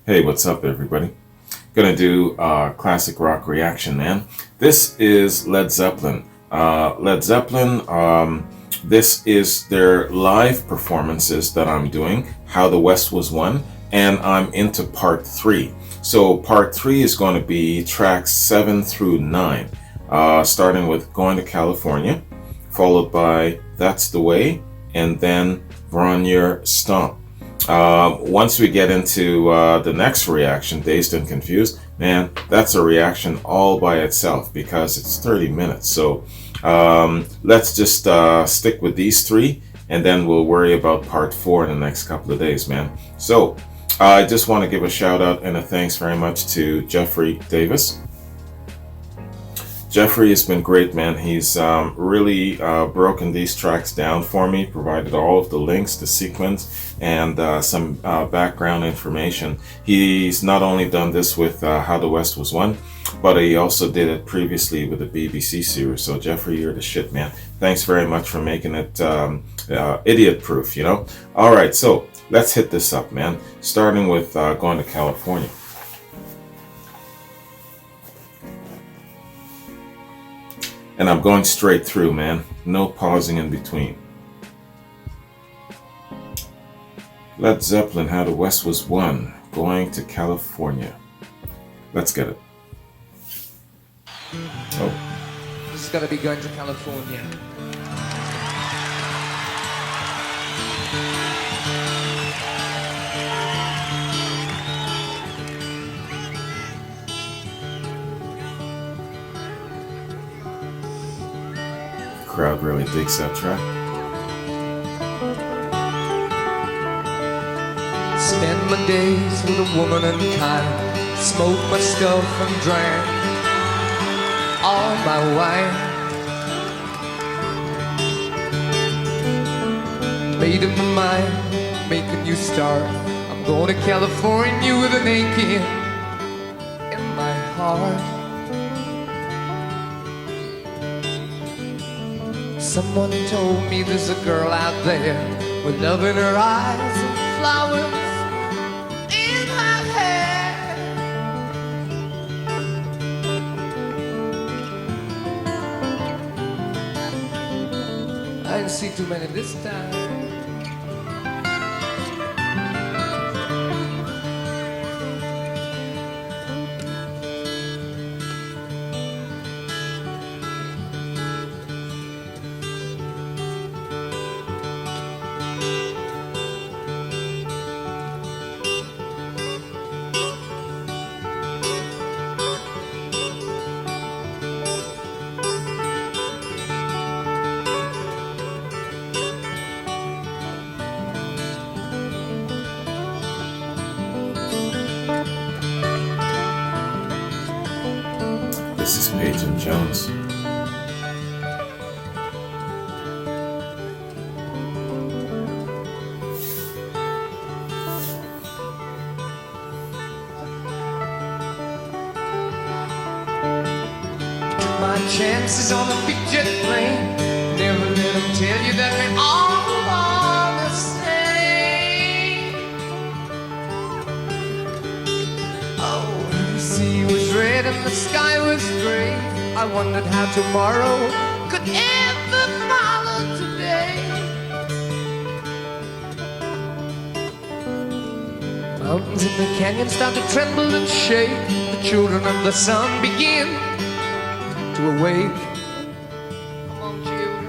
Hey, what's up, everybody? Gonna do a classic rock reaction, man. This is Led Zeppelin. Led Zeppelin, this is their live performances that I'm doing, How the West Was Won, and I'm into part three. So, part three is going to be tracks 7 through 9, starting with Going to California, followed by That's the Way, and then Vronyer Stomp. Once we get into the next reaction, Dazed and Confused, man, that's a reaction all by itself because it's 30 minutes. So let's just stick with these three and then we'll worry about part four in the next couple of days, man. So I just want to give a shout out and a thanks very much to Jeffrey Davis. Jeffrey has been great, man. He's really broken these tracks down for me, provided all of the links, the sequence, and some background information. He's not only done this with How the West Was Won, but he also did it previously with the BBC series. So Jeffrey, you're the shit, man. Thanks very much for making it idiot-proof, you know? All right, so let's hit this up, man. Starting with Going to California. And I'm going straight through, man. No pausing in between. Led Zeppelin, How the West Was Won, Going to California. Let's get it. Oh. This is gonna be Going to California. Crowd really digs that track. Spend my days with a woman unkind, smoke my stuff and drank all my wine. Made up my mind, make a new start. I'm going to California with an aching in my heart. Someone told me there's a girl out there with love in her eyes and flowers in her hair. I didn't see too many this time. This is Page and Jones. My chances on a big jet plane, never let them tell you that we all are the same. Oh, the sea was red and the sky was gray. I wondered how tomorrow could ever follow today. Mountains in the canyon start to tremble and shake. The children of the sun begin to awake. Come on, children.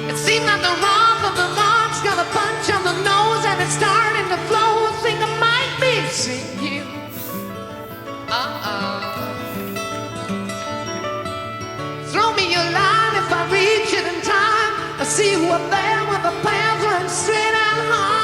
It seems that the wrath of the Lord's got a punch on the nose and it's starting to flow. I think I might be sinking. Throw me your line if I reach it in time. I see you up there with the path run straight and high.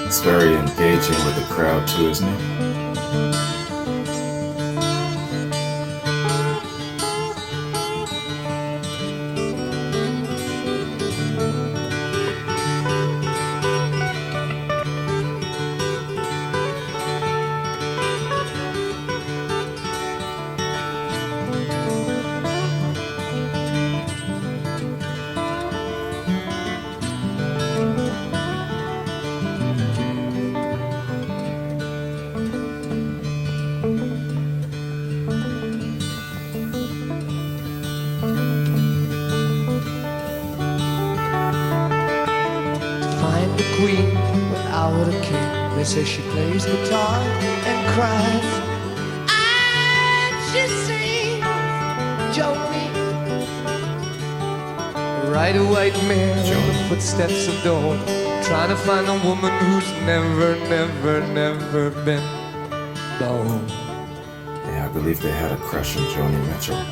It's very engaging with the crowd too, isn't it? queen without a king. They say she plays guitar and cries, and she sings Jolene. Ride a white mare in the footsteps of dawn, trying to find a woman who's never, never, never been born. Yeah, I believe they had a crush on Joni Mitchell.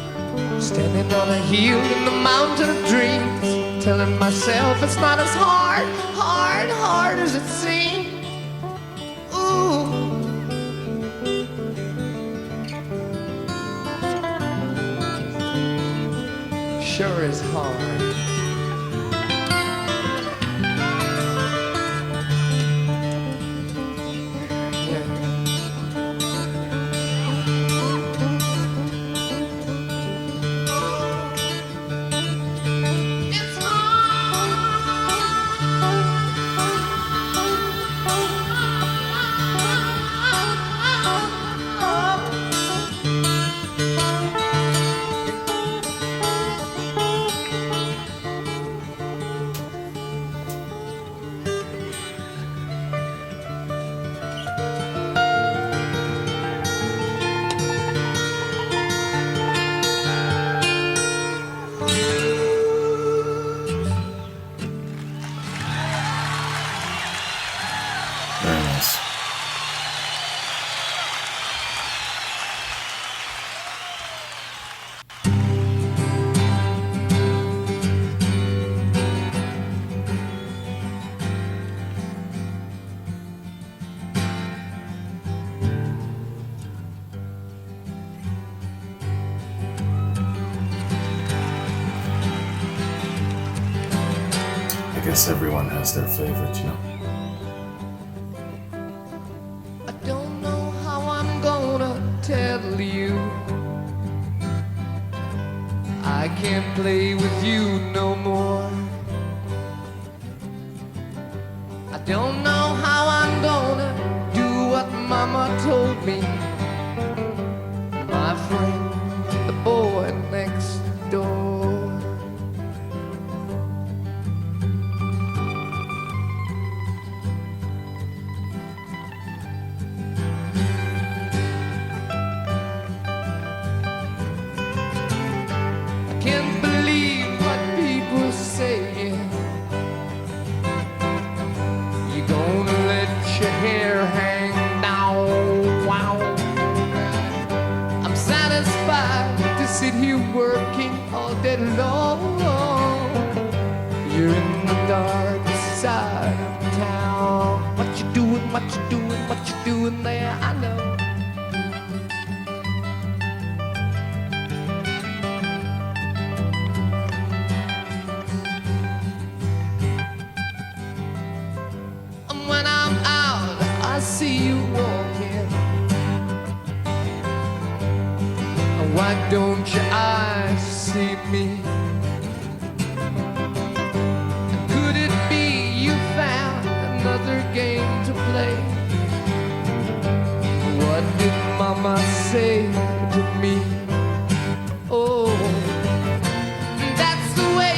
Standing on a hill in the mountain of dreams, telling myself it's not as hard, hard, hard as it seems. Ooh. Sure is hard. Very nice. I guess everyone has their favorite, you know. I don't know how I'm gonna tell you. I can't play with you no more. I don't know how I'm gonna do what Mama told me. My friend, the boy next door. Can't believe what people saying. You're gonna let your hair hang down. Wow. I'm satisfied to sit here working all day long. You're in the dark side of town. What you doing, what you doing, what you doing there, I know. When I'm out, I see you walking. Why don't your eyes see me? Could it be you found another game to play? What did Mama say to me? Oh, that's the way.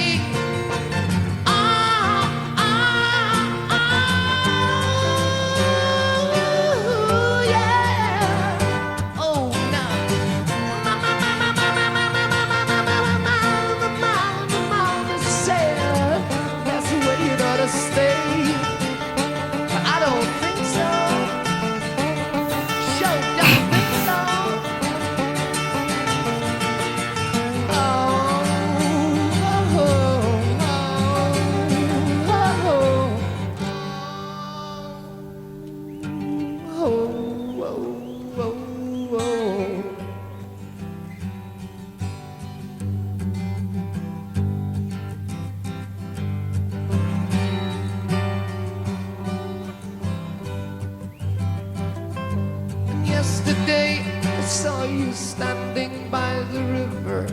Yesterday I saw you standing by the river.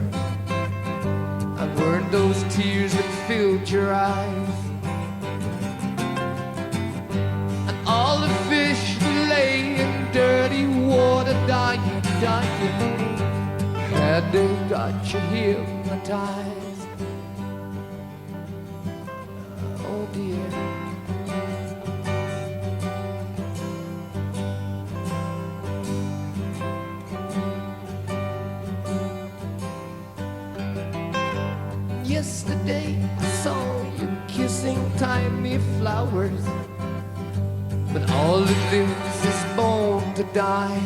I weren't those tears that filled your eyes. And all the fish who lay in dirty water dying, dying, had they got you hypnotized? Oh dear. yesterday I saw you kissing tiny flowers, but all that lives is born to die.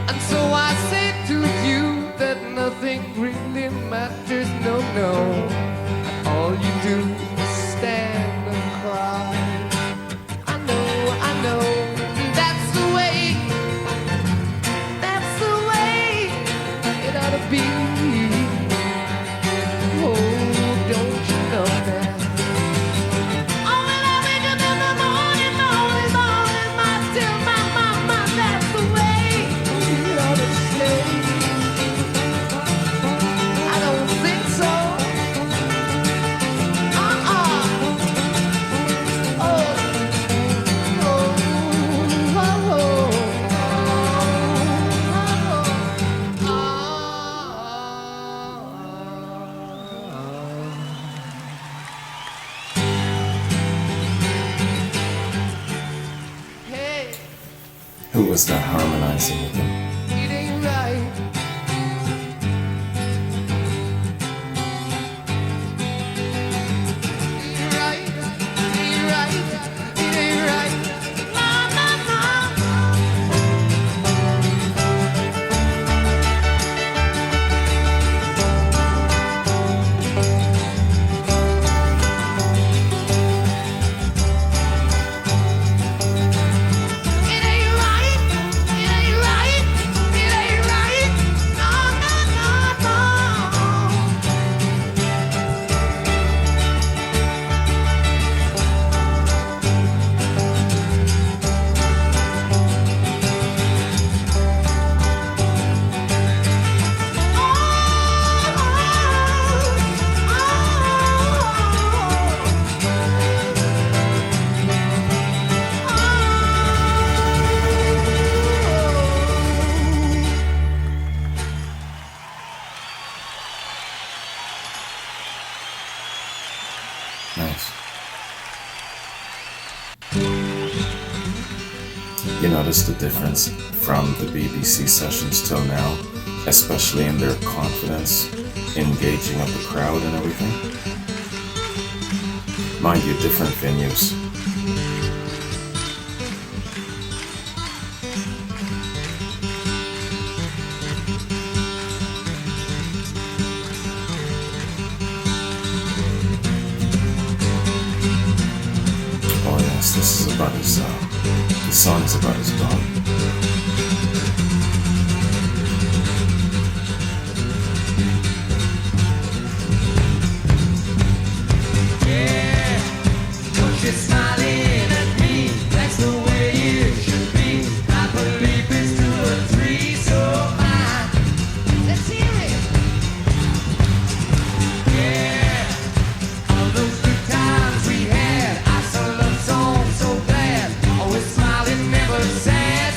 And so I say to you that nothing really matters, no, no. And all you do is stand and cry. I know, that's the way it ought to be. Oh, don't you know that? Oh, when I wake up in the morning, tell my mama that's the way it ought to stay. I don't think so. Who was that harmonizing with him? It ain't right. It ain't right. It ain't right. Nice. You notice the difference from the BBC sessions till now, especially in their confidence, engaging of the crowd and everything? Mind you, different venues. Oh yes, this is about his, the song is about his dog. You're smiling at me, that's the way it should be. I believe it's 2 or 3, so let's hear it. Yeah, all those good times we had. I saw love song so glad. Always smiling, never sad.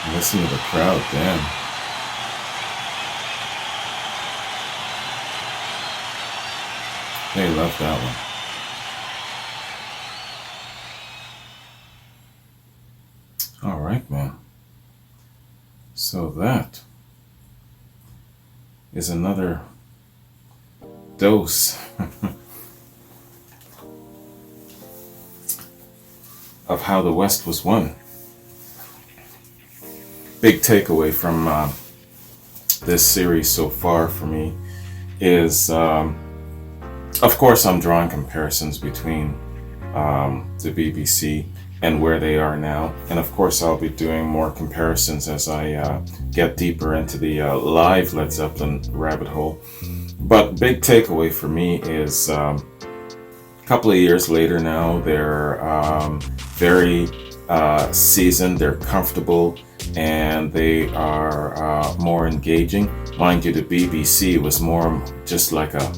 Listen to the crowd, damn. They love that one. All right, man. So that is another dose of how the West was won. Big takeaway from this series so far for me is, of course, I'm drawing comparisons between the BBC and where they are now. And of course, I'll be doing more comparisons as I get deeper into the live Led Zeppelin rabbit hole. But big takeaway for me is a couple of years later now, they're very seasoned, they're comfortable, and they are more engaging. Mind you, the BBC was more just like a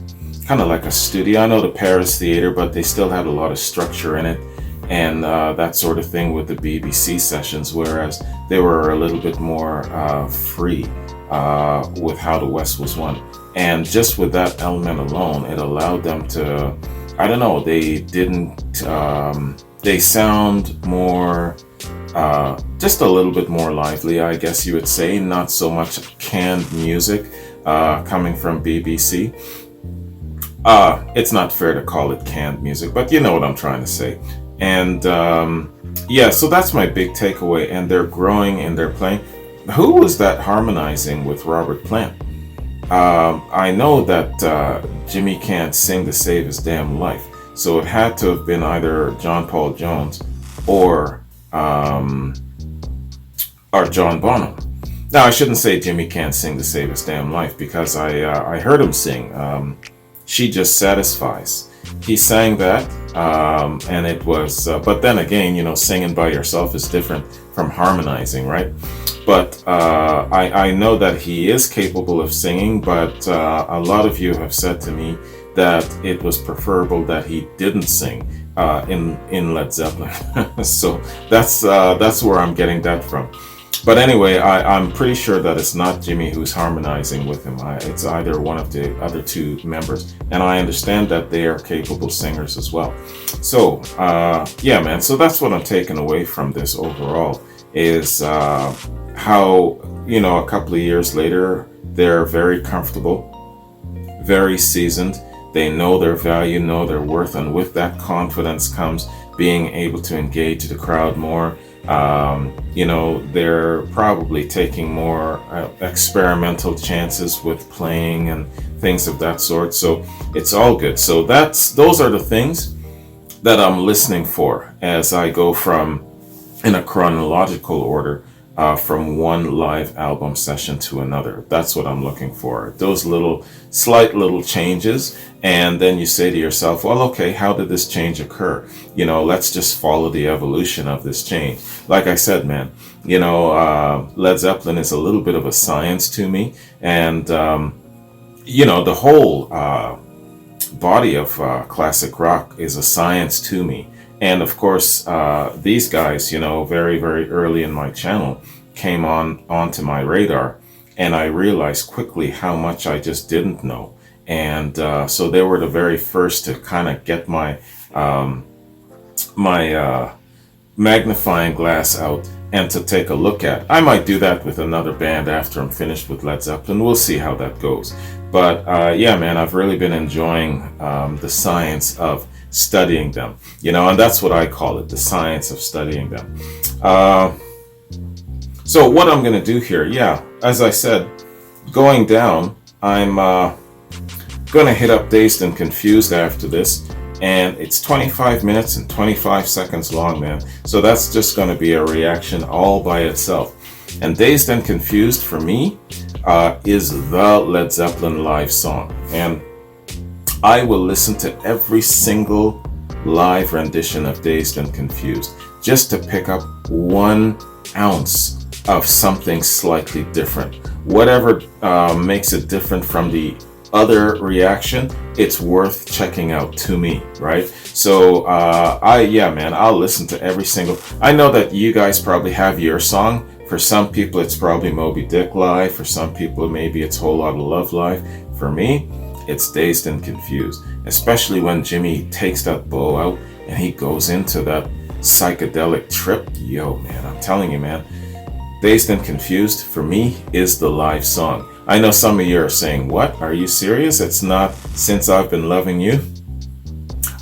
kind of like a studio. I know the Paris Theatre, but they still had a lot of structure in it and that sort of thing with the BBC sessions, whereas they were a little bit more free with how the West was won. And just with that element alone, it allowed them to, I don't know, they didn't, they sound more, just a little bit more lively, I guess you would say, not so much canned music coming from BBC. It's not fair to call it canned music, but you know what I'm trying to say. And yeah, so that's my big takeaway. And they're growing and they're playing. Who was that harmonizing with Robert Plant? I know that Jimmy can't sing to save his damn life. So it had to have been either John Paul Jones or John Bonham. Now, I shouldn't say Jimmy can't sing to save his damn life, because I heard him sing She Just Satisfies. He sang that, and it was, but then again, you know, singing by yourself is different from harmonizing, right? But I know that he is capable of singing, but a lot of you have said to me that it was preferable that he didn't sing in Led Zeppelin. So that's where I'm getting that from. But anyway, I'm pretty sure that it's not Jimmy who's harmonizing with him. It's either one of the other two members. And I understand that they are capable singers as well. So, yeah, man. So that's what I'm taking away from this overall, is how, you know, a couple of years later, they're very comfortable, very seasoned. They know their value, know their worth. And with that confidence comes being able to engage the crowd more. You know, they're probably taking more experimental chances with playing and things of that sort. So it's all good. So those are the things that I'm listening for as I go from, in a chronological order, from one live album session to another. That's what I'm looking for. Those slight little changes. And then you say to yourself, well, okay, how did this change occur? You know, let's just follow the evolution of this change. Like I said, man, you know, Led Zeppelin is a little bit of a science to me. And, you know, the whole body of classic rock is a science to me. And of course, these guys, you know, very, very early in my channel came onto my radar, and I realized quickly how much I just didn't know. And so they were the very first to kind of get my magnifying glass out and to take a look at. I might do that with another band after I'm finished with Led Zeppelin. We'll see how that goes. But yeah, man, I've really been enjoying the science of studying them, you know, and that's what I call it, the science of studying them. So what I'm going to do here, yeah, as I said, going down, I'm going to hit up Dazed and Confused after this, and it's 25 minutes and 25 seconds long, man. So that's just going to be a reaction all by itself. And Dazed and Confused for me is the Led Zeppelin live song, and I will listen to every single live rendition of Dazed and Confused just to pick up 1 ounce of something slightly different. Whatever makes it different from the other reaction, it's worth checking out to me, right? So yeah, man, I'll listen to every single. I know that you guys probably have your song For some people, it's probably Moby Dick live. For some people, maybe it's Whole Lotta Love live. For me, it's Dazed and Confused, especially when Jimmy takes that bow out and he goes into that psychedelic trip. Yo, man, I'm telling you, man, Dazed and Confused for me is the live song. I know some of you are saying, what? Are you serious? It's not Since I've Been Loving You?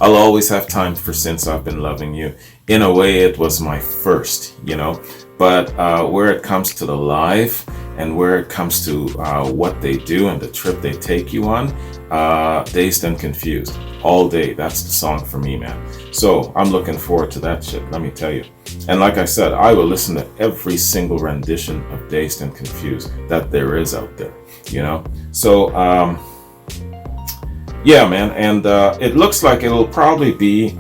I'll always have time for Since I've Been Loving You. In a way, it was my first, you know. But where it comes to the live and where it comes to what they do and the trip they take you on, Dazed and Confused all day. That's the song for me, man. So I'm looking forward to that shit, let me tell you. And like I said, I will listen to every single rendition of Dazed and Confused that there is out there, you know. So yeah, man, and it looks like it'll probably be,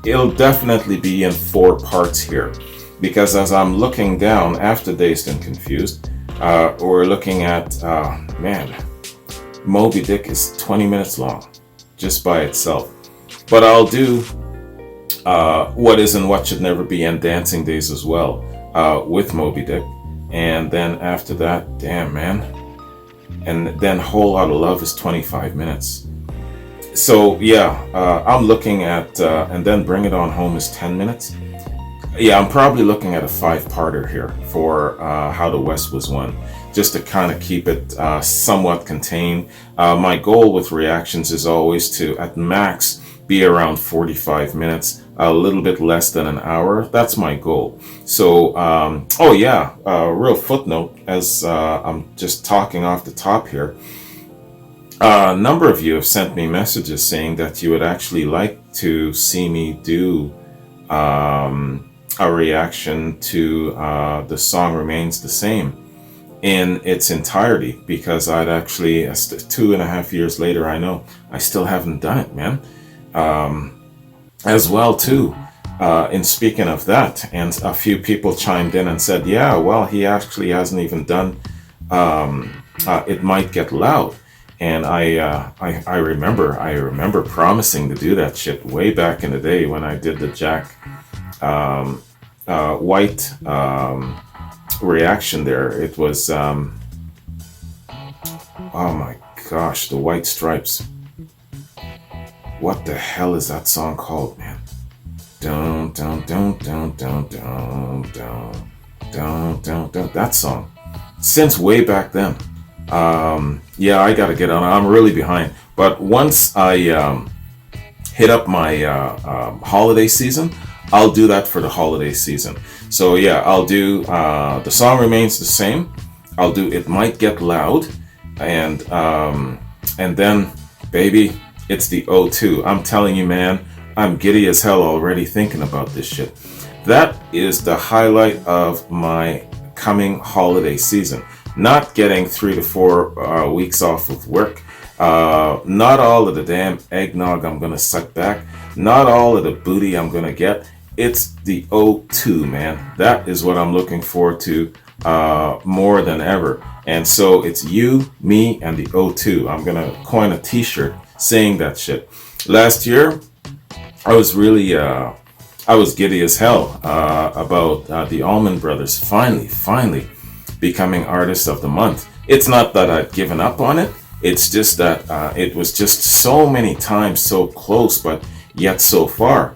it'll definitely be in 4 parts here. Because as I'm looking down after Dazed and Confused, we're looking at, man, Moby Dick is 20 minutes long, just by itself. But I'll do What Is and What Should Never Be and Dancing Days as well, with Moby Dick. And then after that, damn, man. And then Whole Lotta Love is 25 minutes. So yeah, I'm looking at, and then Bring It On Home is 10 minutes. Yeah, I'm probably looking at a 5-parter here for How the West Was Won, just to kind of keep it somewhat contained. My goal with reactions is always to, at max, be around 45 minutes, a little bit less than an hour. That's my goal. So, oh yeah, real footnote, as I'm just talking off the top here. A number of you have sent me messages saying that you would actually like to see me do a reaction to The Song Remains the Same in its entirety, because I'd actually, 2.5 years later, I know I still haven't done it, man. As well too, in speaking of that, and a few people chimed in and said, yeah, well, he actually hasn't even done It Might Get Loud. And I remember promising to do that shit way back in the day when I did the Jack White reaction there. It was oh my gosh, the White Stripes. What the hell is that song called, man? Dun dun dun dun dun dun dun dun dun dun. That song, since way back then. Yeah, I gotta get on. I'm really behind. But once I hit up my holiday season, I'll do that for the holiday season. So yeah, I'll do The Song Remains the Same. I'll do It Might Get Loud, and then, baby, it's the O2. I'm telling you, man, I'm giddy as hell already thinking about this shit. That is the highlight of my coming holiday season. Not getting 3 to 4 weeks off of work. Not all of the damn eggnog I'm gonna suck back. Not all of the booty I'm gonna get. It's the O2, man. That is what I'm looking forward to more than ever. And so it's you, me, and the O2. I'm gonna coin a t-shirt saying that shit. Last year, I was really, I was giddy as hell about the Allman Brothers finally becoming Artist of the Month. It's not that I'd given up on it. It's just that it was just so many times so close, but yet so far.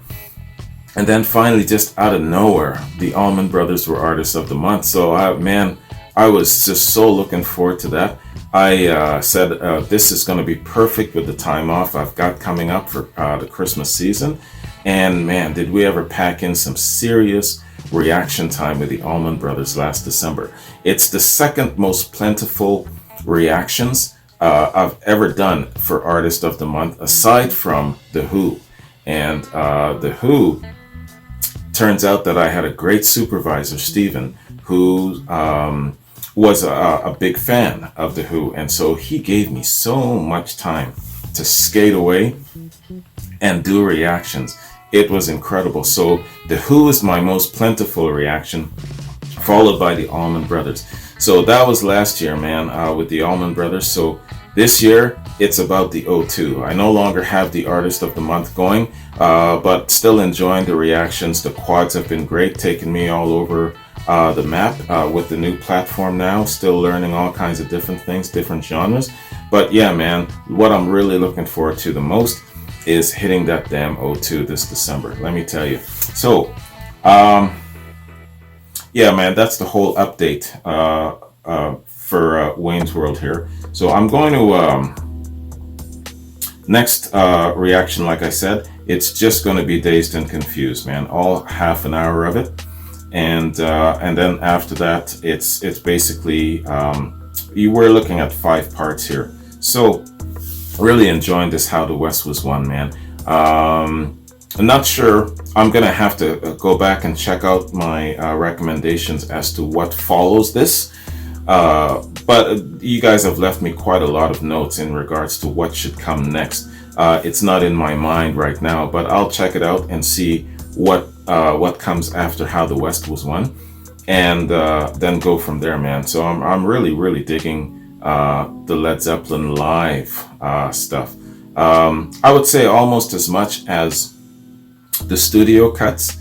And then finally, just out of nowhere, the Allman Brothers were Artists of the Month. So, man, I was just so looking forward to that. I said, this is going to be perfect with the time off I've got coming up for the Christmas season. And man, did we ever pack in some serious reaction time with the Allman Brothers last December. It's the second most plentiful reactions I've ever done for Artist of the Month, aside from The Who. And The Who, turns out that I had a great supervisor, Stephen, who was a big fan of The Who. And so he gave me so much time to skate away and do reactions. It was incredible. So The Who is my most plentiful reaction, followed by the Allman Brothers. So that was last year, man, with the Allman Brothers. So this year, it's about the O2. I no longer have the Artist of the Month going, but still enjoying the reactions. The quads have been great, taking me all over the map with the new platform now. Still learning all kinds of different things, different genres. But yeah, man, what I'm really looking forward to the most is hitting that damn O2 this December. Let me tell you. So, yeah, man, that's the whole update for Wayne's World here. So I'm going to next reaction, like I said, it's just going to be Dazed and Confused, man. All half an hour of it, and then after that, it's basically you were looking at 5 parts here. So really enjoying this How the West Was Won, man. I'm not sure. I'm gonna have to go back and check out my recommendations as to what follows this. But you guys have left me quite a lot of notes in regards to what should come next. It's not in my mind right now, but I'll check it out and see what comes after How the West Was Won, and then go from there, man. So I'm really digging the Led Zeppelin live stuff. I would say almost as much as the studio cuts.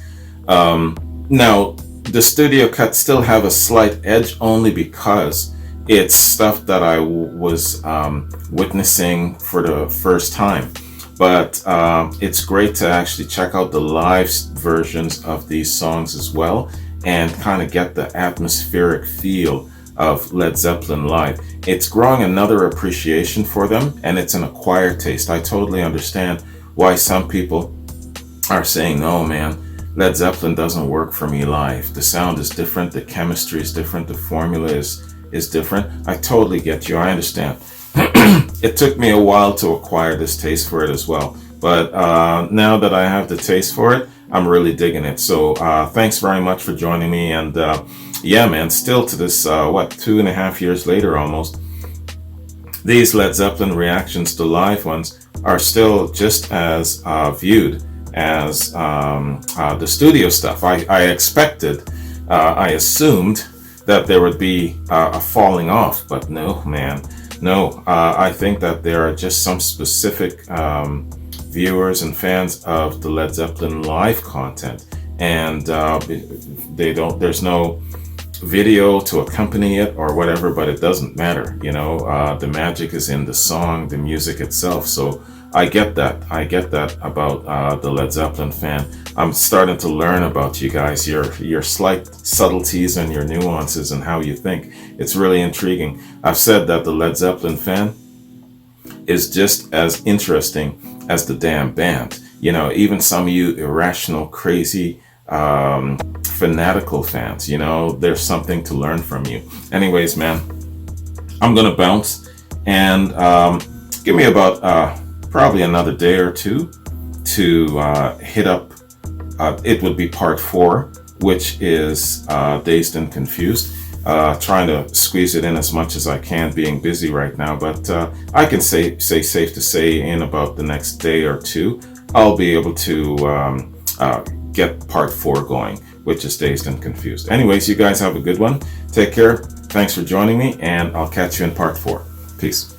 Now, the studio cuts still have a slight edge only because it's stuff that I was witnessing for the first time. But it's great to actually check out the live versions of these songs as well and kind of get the atmospheric feel of Led Zeppelin live. It's growing another appreciation for them, and it's an acquired taste. I totally understand why some people are saying, no, man, Led Zeppelin doesn't work for me live. The sound is different, the chemistry is different, the formula is different. I totally get you, I understand. It took me a while to acquire this taste for it as well. But now that I have the taste for it, I'm really digging it. So thanks very much for joining me. And yeah, man, still to this, 2.5 years later almost, these Led Zeppelin reactions to live ones are still just as viewed as the studio stuff. I expected, I assumed that there would be a falling off, but no, man, no. I think that there are just some specific viewers and fans of the Led Zeppelin live content, and there's no video to accompany it or whatever, but it doesn't matter, you know. The magic is in the song, the music itself. So I get that about the Led Zeppelin fan. I'm starting to learn about you guys, your slight subtleties and your nuances and how you think. It's really intriguing. I've said that the Led Zeppelin fan is just as interesting as the damn band. You know, even some of you irrational, crazy, fanatical fans, you know, there's something to learn from you. Anyways, man, I'm gonna bounce and give me about probably another day or two to hit up, it would be part 4, which is Dazed and Confused. Trying to squeeze it in as much as I can, being busy right now, but I can say safe to say in about the next day or two, I'll be able to get part 4 going, which is Dazed and Confused. Anyways, you guys have a good one. Take care. Thanks for joining me, and I'll catch you in part 4. Peace.